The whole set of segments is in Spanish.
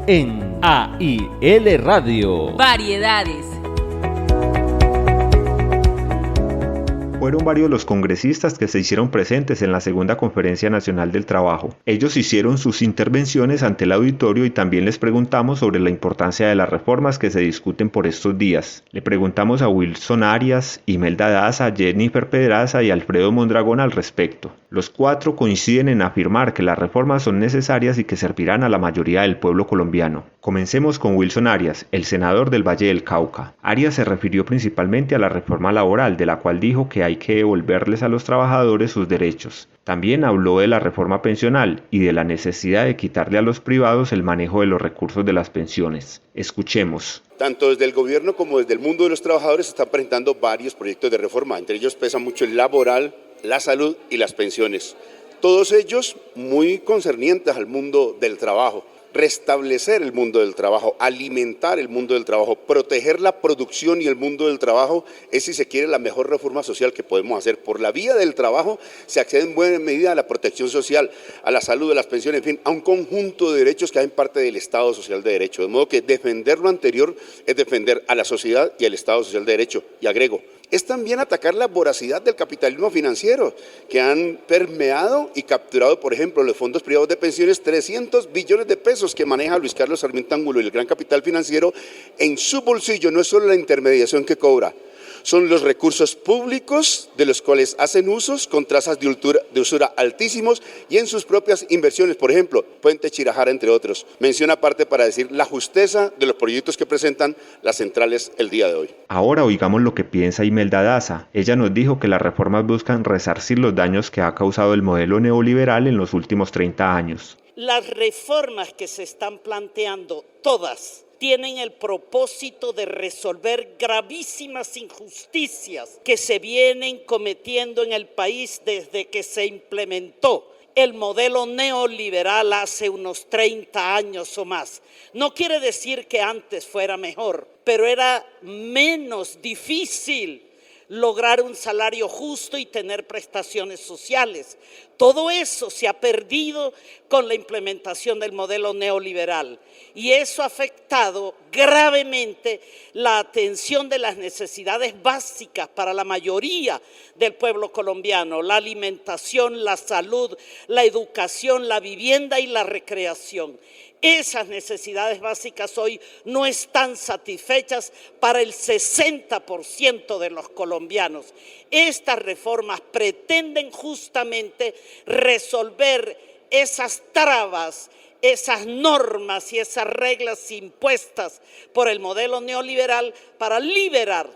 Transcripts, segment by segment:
en AIL Radio. Variedades. Fueron varios los congresistas que se hicieron presentes en la Segunda Conferencia Nacional del Trabajo. Ellos hicieron sus intervenciones ante el auditorio y también les preguntamos sobre la importancia de las reformas que se discuten por estos días. Le preguntamos a Wilson Arias, Imelda Daza, Jennifer Pedraza y Alfredo Mondragón al respecto. Los cuatro coinciden en afirmar que las reformas son necesarias y que servirán a la mayoría del pueblo colombiano. Comencemos con Wilson Arias, el senador del Valle del Cauca. Arias se refirió principalmente a la reforma laboral, de la cual dijo que hay que devolverles a los trabajadores sus derechos. También habló de la reforma pensional y de la necesidad de quitarle a los privados el manejo de los recursos de las pensiones. Escuchemos. Tanto desde el gobierno como desde el mundo de los trabajadores se están presentando varios proyectos de reforma. Entre ellos pesa mucho el laboral, la salud y las pensiones. Todos ellos muy concernientes al mundo del trabajo. Restablecer el mundo del trabajo, alimentar el mundo del trabajo, proteger la producción y el mundo del trabajo es, si se quiere, la mejor reforma social que podemos hacer. Por la vía del trabajo se accede en buena medida a la protección social, a la salud, a las pensiones, en fin, a un conjunto de derechos que hacen parte del Estado Social de Derecho. De modo que defender lo anterior es defender a la sociedad y al Estado Social de Derecho. Y agrego, es también atacar la voracidad del capitalismo financiero, que han permeado y capturado, por ejemplo, los fondos privados de pensiones, 300 billones de pesos que maneja Luis Carlos Sarmiento Angulo y el gran capital financiero en su bolsillo. No es solo la intermediación que cobra, son los recursos públicos de los cuales hacen usos con tasas de usura altísimos y en sus propias inversiones, por ejemplo, Puente Chirajara, entre otros. Mención aparte para decir la justeza de los proyectos que presentan las centrales el día de hoy. Ahora oigamos lo que piensa Imelda Daza. Ella nos dijo que las reformas buscan resarcir los daños que ha causado el modelo neoliberal en los últimos 30 años. Las reformas que se están planteando, todas, tienen el propósito de resolver gravísimas injusticias que se vienen cometiendo en el país desde que se implementó el modelo neoliberal hace unos 30 años o más. No quiere decir que antes fuera mejor, pero era menos difícil lograr un salario justo y tener prestaciones sociales. Todo eso se ha perdido con la implementación del modelo neoliberal y eso ha afectado gravemente la atención de las necesidades básicas para la mayoría del pueblo colombiano: la alimentación, la salud, la educación, la vivienda y la recreación. Esas necesidades básicas hoy no están satisfechas para el 60% de los colombianos. Estas reformas pretenden justamente resolver esas trabas, esas normas y esas reglas impuestas por el modelo neoliberal para liberar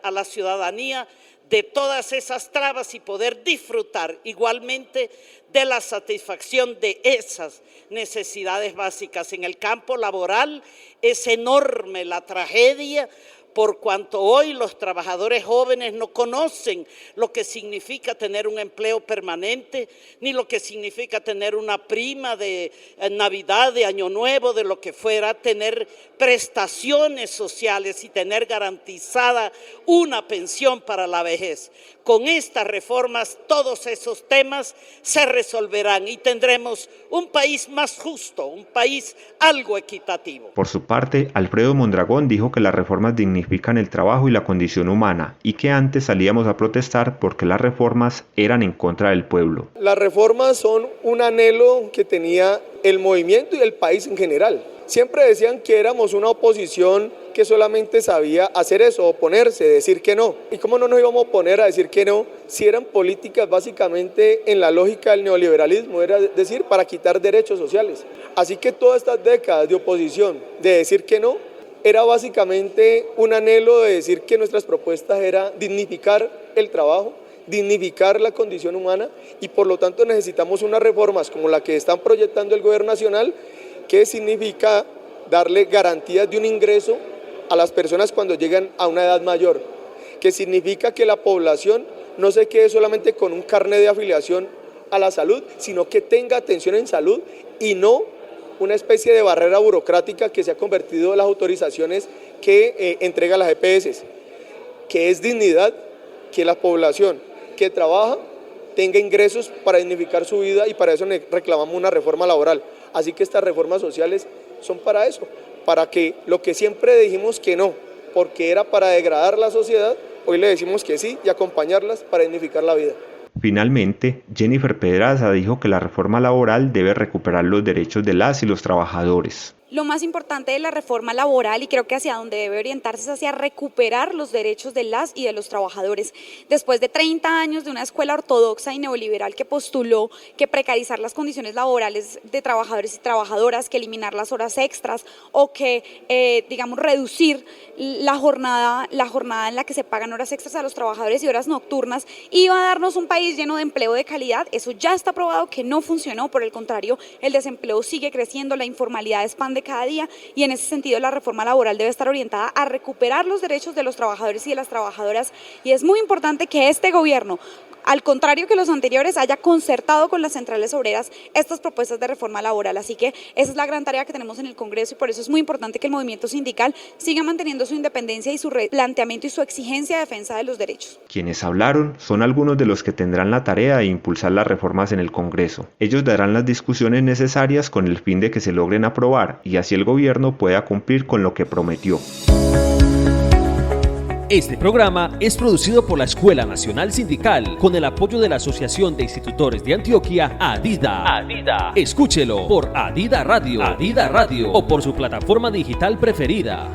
a la ciudadanía de todas esas trabas y poder disfrutar igualmente de la satisfacción de esas necesidades básicas. En el campo laboral es enorme la tragedia, por cuanto hoy los trabajadores jóvenes no conocen lo que significa tener un empleo permanente, ni lo que significa tener una prima de Navidad, de Año Nuevo, de lo que fuera, tener prestaciones sociales y tener garantizada una pensión para la vejez. Con estas reformas todos esos temas se resolverán y tendremos un país más justo, un país algo equitativo. Por su parte, Alfredo Mondragón dijo que las reformas dignifican el trabajo y la condición humana y que antes salíamos a protestar porque las reformas eran en contra del pueblo. Las reformas son un anhelo que tenía el movimiento y el país en general. Siempre decían que éramos una oposición que solamente sabía hacer eso, oponerse, decir que no. ¿Y cómo no nos íbamos a oponer a decir que no si eran políticas básicamente en la lógica del neoliberalismo, era decir, para quitar derechos sociales? Así que todas estas décadas de oposición, de decir que no, era básicamente un anhelo de decir que nuestras propuestas era dignificar el trabajo, dignificar la condición humana y por lo tanto necesitamos unas reformas como la que están proyectando el gobierno nacional, que significa darle garantías de un ingreso a las personas cuando llegan a una edad mayor, que significa que la población no se quede solamente con un carnet de afiliación a la salud, sino que tenga atención en salud y no una especie de barrera burocrática que se ha convertido en las autorizaciones que entrega las EPS, que es dignidad, que la población que trabaja tenga ingresos para dignificar su vida y para eso reclamamos una reforma laboral. Así que estas reformas sociales son para eso, para que lo que siempre dijimos que no, porque era para degradar la sociedad, hoy le decimos que sí y acompañarlas para dignificar la vida. Finalmente, Jennifer Pedraza dijo que la reforma laboral debe recuperar los derechos de las y los trabajadores. Lo más importante de la reforma laboral, y creo que hacia donde debe orientarse, es hacia recuperar los derechos de las y de los trabajadores. Después de 30 años de una escuela ortodoxa y neoliberal que postuló que precarizar las condiciones laborales de trabajadores y trabajadoras, que eliminar las horas extras o que, reducir la jornada en la que se pagan horas extras a los trabajadores y horas nocturnas, iba a darnos un país lleno de empleo de calidad. Eso ya está probado que no funcionó, por el contrario, el desempleo sigue creciendo, la informalidad expande cada día, y en ese sentido la reforma laboral debe estar orientada a recuperar los derechos de los trabajadores y de las trabajadoras, y es muy importante que este gobierno, al contrario que los anteriores, haya concertado con las centrales obreras estas propuestas de reforma laboral. Así que esa es la gran tarea que tenemos en el Congreso, y por eso es muy importante que el movimiento sindical siga manteniendo su independencia y su replanteamiento y su exigencia de defensa de los derechos. Quienes hablaron son algunos de los que tendrán la tarea de impulsar las reformas en el Congreso. Ellos darán las discusiones necesarias con el fin de que se logren aprobar y así el gobierno pueda cumplir con lo que prometió. Este programa es producido por la Escuela Nacional Sindical con el apoyo de la Asociación de Institutores de Antioquia, ADIDA. Escúchelo por ADIDA Radio o por su plataforma digital preferida.